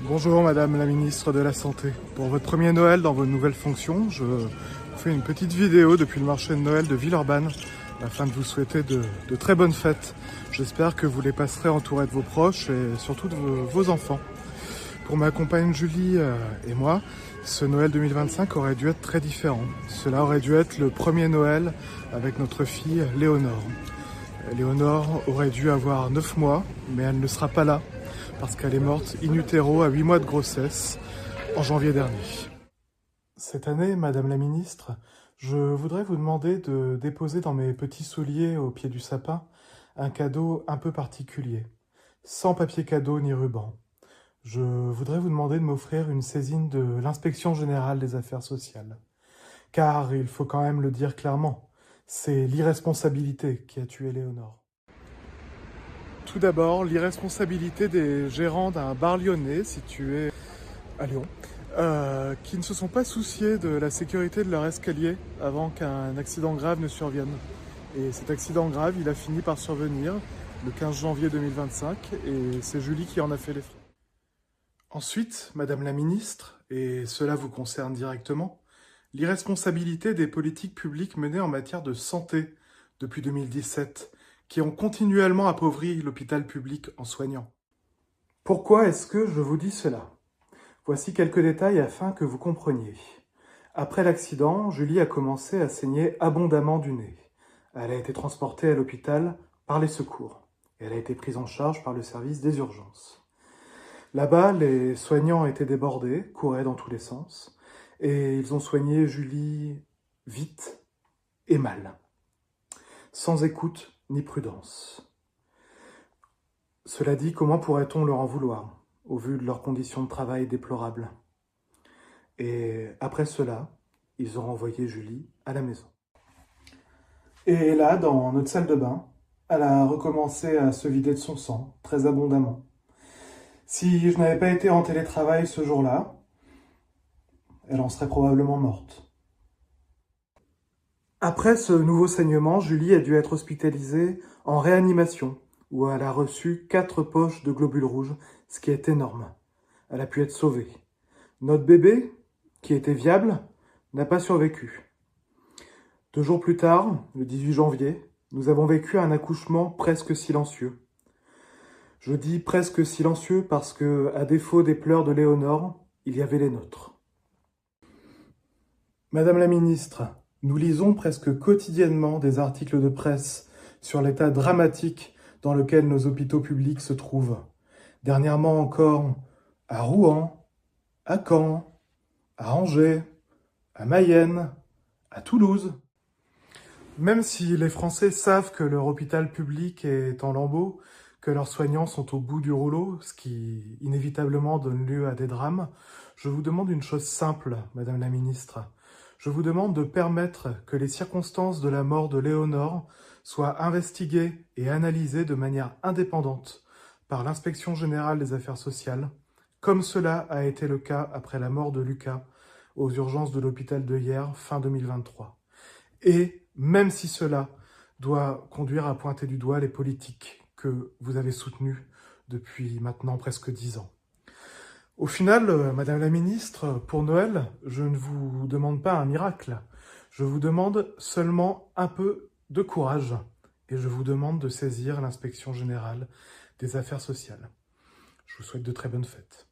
Bonjour Madame la Ministre de la Santé. Pour votre premier Noël dans vos nouvelles fonctions, je vous fais une petite vidéo depuis le marché de Noël de Villeurbanne afin de vous souhaiter de très bonnes fêtes. J'espère que vous les passerez entourés de vos proches et surtout de vos enfants. Pour ma compagne Julie et moi, ce Noël 2025 aurait dû être très différent. Cela aurait dû être le premier Noël avec notre fille Léonore. Léonore aurait dû avoir 9 mois, mais elle ne sera pas là parce qu'elle est morte in utero à 8 mois de grossesse en janvier dernier. Cette année, Madame la Ministre, je voudrais vous demander de déposer dans mes petits souliers au pied du sapin un cadeau un peu particulier, sans papier cadeau ni ruban. Je voudrais vous demander de m'offrir une saisine de l'Inspection Générale des Affaires Sociales. Car, il faut quand même le dire clairement, c'est l'irresponsabilité qui a tué Léonore. Tout d'abord, l'irresponsabilité des gérants d'un bar lyonnais situé à Lyon, qui ne se sont pas souciés de la sécurité de leur escalier avant qu'un accident grave ne survienne. Et cet accident grave, il a fini par survenir le 15 janvier 2025 et c'est Julie qui en a fait les frais. Ensuite, Madame la Ministre, et cela vous concerne directement, l'irresponsabilité des politiques publiques menées en matière de santé depuis 2017, qui ont continuellement appauvri l'hôpital public en soignant. Pourquoi est-ce que je vous dis cela? Voici quelques détails afin que vous compreniez. Après l'accident, Julie a commencé à saigner abondamment du nez. Elle a été transportée à l'hôpital par les secours. Et elle a été prise en charge par le service des urgences. Là-bas, les soignants étaient débordés, couraient dans tous les sens, et ils ont soigné Julie vite et mal, sans écoute ni prudence. Cela dit, comment pourrait-on leur en vouloir, au vu de leurs conditions de travail déplorables? Et après cela, ils ont renvoyé Julie à la maison. Et là, dans notre salle de bain, elle a recommencé à se vider de son sang, très abondamment. Si je n'avais pas été en télétravail ce jour-là, elle en serait probablement morte. Après ce nouveau saignement, Julie a dû être hospitalisée en réanimation, où elle a reçu 4 poches de globules rouges, ce qui est énorme. Elle a pu être sauvée. Notre bébé, qui était viable, n'a pas survécu. 2 jours plus tard, le 18 janvier, nous avons vécu un accouchement presque silencieux. Je dis presque silencieux parce que, à défaut des pleurs de Léonore, il y avait les nôtres. Madame la Ministre, nous lisons presque quotidiennement des articles de presse sur l'état dramatique dans lequel nos hôpitaux publics se trouvent. Dernièrement encore, à Rouen, à Caen, à Angers, à Mayenne, à Toulouse. Même si les Français savent que leur hôpital public est en lambeaux, que leurs soignants sont au bout du rouleau, ce qui inévitablement donne lieu à des drames, je vous demande une chose simple, Madame la Ministre. Je vous demande de permettre que les circonstances de la mort de Léonore soient investiguées et analysées de manière indépendante par l'Inspection Générale des Affaires Sociales, comme cela a été le cas après la mort de Lucas aux urgences de l'hôpital de Hyères fin 2023. Et même si cela doit conduire à pointer du doigt les politiques que vous avez soutenus depuis maintenant presque 10 ans. Au final, Madame la Ministre, pour Noël, je ne vous demande pas un miracle. Je vous demande seulement un peu de courage et je vous demande de saisir l'Inspection Générale des Affaires Sociales. Je vous souhaite de très bonnes fêtes.